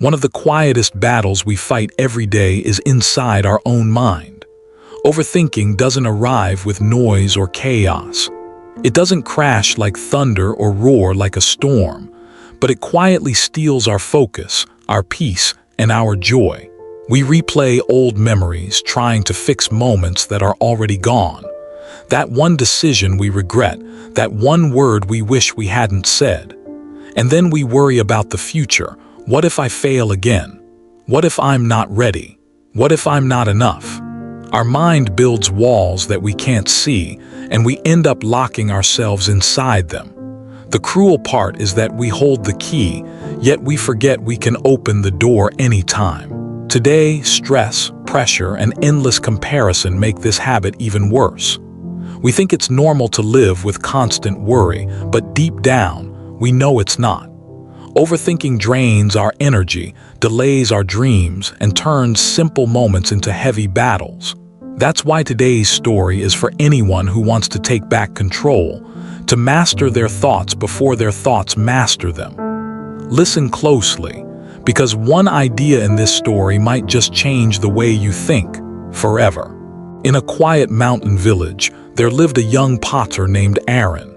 One of the quietest battles we fight every day is inside our own mind. Overthinking doesn't arrive with noise or chaos. It doesn't crash like thunder or roar like a storm, but it quietly steals our focus, our peace, and our joy. We replay old memories, trying to fix moments that are already gone. That one decision we regret, that one word we wish we hadn't said. And then we worry about the future. What if I fail again? What if I'm not ready? What if I'm not enough? Our mind builds walls that we can't see, and we end up locking ourselves inside them. The cruel part is that we hold the key, yet we forget we can open the door anytime. Today, stress, pressure, and endless comparison make this habit even worse. We think it's normal to live with constant worry, but deep down, we know it's not. Overthinking drains our energy, delays our dreams, and turns simple moments into heavy battles. That's why today's story is for anyone who wants to take back control, to master their thoughts before their thoughts master them. Listen closely, because one idea in this story might just change the way you think forever. In a quiet mountain village, there lived a young potter named Aaron.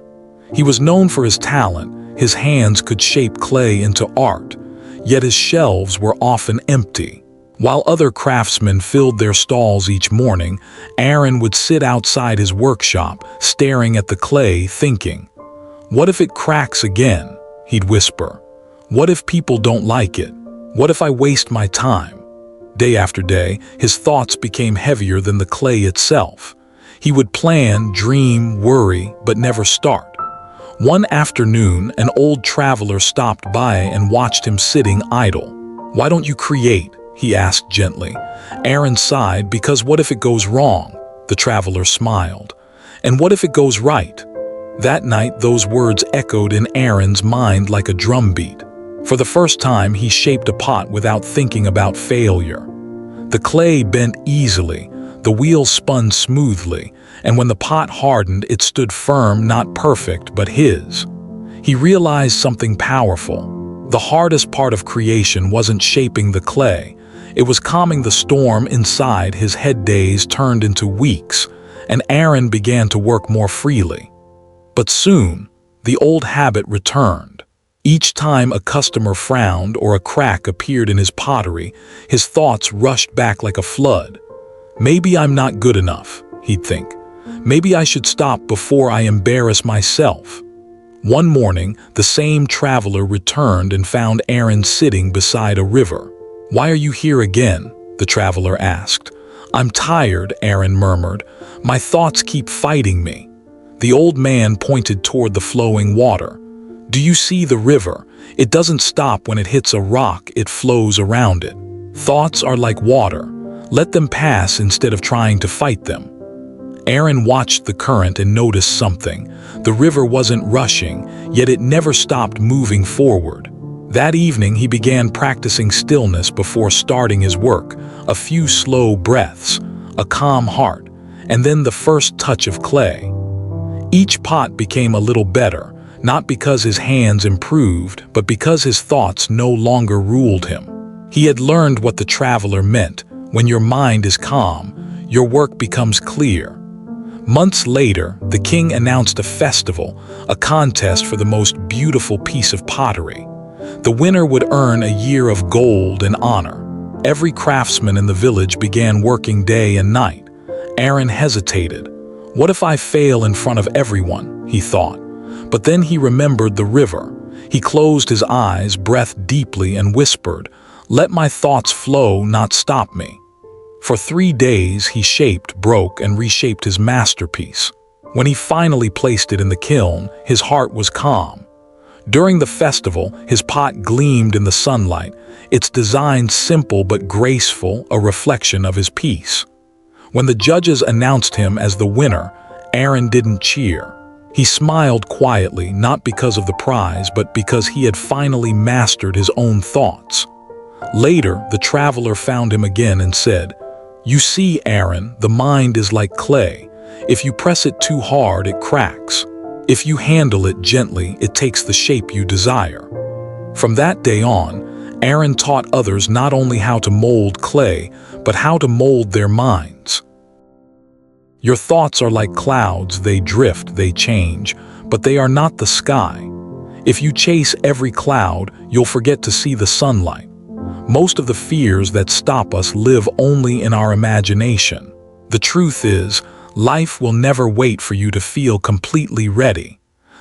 He was known for his talent. His hands could shape clay into art, yet his shelves were often empty. While other craftsmen filled their stalls each morning, Aaron would sit outside his workshop, staring at the clay, thinking, "What if it cracks again?" he'd whisper. "What if people don't like it? What if I waste my time?" Day after day, his thoughts became heavier than the clay itself. He would plan, dream, worry, but never start. One afternoon, an old traveler stopped by and watched him sitting idle. "Why don't you create?" he asked gently. Aaron sighed, "Because what if it goes wrong?" The traveler smiled. "And what if it goes right?" That night, those words echoed in Aaron's mind like a drumbeat. For the first time, he shaped a pot without thinking about failure. The clay bent easily, the wheel spun smoothly, and when the pot hardened, it stood firm, not perfect, but his. He realized something powerful. The hardest part of creation wasn't shaping the clay. It was calming the storm inside. His head days turned into weeks, and Aaron began to work more freely. But soon, the old habit returned. Each time a customer frowned or a crack appeared in his pottery, his thoughts rushed back like a flood. "Maybe I'm not good enough," he'd think. "Maybe I should stop before I embarrass myself." One morning, the same traveler returned and found Aaron sitting beside a river. "Why are you here again?" the traveler asked. "I'm tired," Aaron murmured. "My thoughts keep fighting me." The old man pointed toward the flowing water. "Do you see the river? It doesn't stop when it hits a rock, it flows around it. Thoughts are like water. Let them pass instead of trying to fight them." Aaron watched the current and noticed something. The river wasn't rushing, yet it never stopped moving forward. That evening, he began practicing stillness before starting his work. A few slow breaths, a calm heart, and then the first touch of clay. Each pot became a little better, not because his hands improved, but because his thoughts no longer ruled him. He had learned what the traveler meant. When your mind is calm, your work becomes clear. Months later, the king announced a festival, a contest for the most beautiful piece of pottery. The winner would earn a year of gold and honor. Every craftsman in the village began working day and night. Aaron hesitated. "What if I fail in front of everyone?" he thought. But then he remembered the river. He closed his eyes, breathed deeply, and whispered, "Let my thoughts flow, not stop me." For 3 days, he shaped, broke, and reshaped his masterpiece. When he finally placed it in the kiln, his heart was calm. During the festival, his pot gleamed in the sunlight, its design simple but graceful, a reflection of his peace. When the judges announced him as the winner, Aaron didn't cheer. He smiled quietly, not because of the prize, but because he had finally mastered his own thoughts. Later, the traveler found him again and said, "You see, Aaron, the mind is like clay. If you press it too hard, it cracks. If you handle it gently, it takes the shape you desire." From that day on, Aaron taught others not only how to mold clay, but how to mold their minds. Your thoughts are like clouds, they drift, they change, but they are not the sky. If you chase every cloud, you'll forget to see the sunlight. Most of the fears that stop us live only in our imagination. The truth is, life will never wait for you to feel completely ready.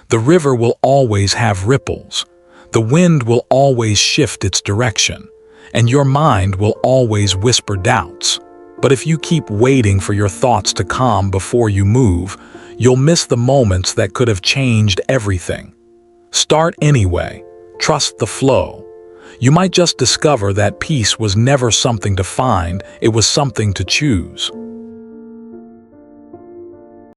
The river will always have ripples. The wind will always shift its direction. And your mind will always whisper doubts. But if you keep waiting for your thoughts to calm before you move, you'll miss the moments that could have changed everything. Start anyway. Trust the flow. You might just discover that peace was never something to find, it was something to choose.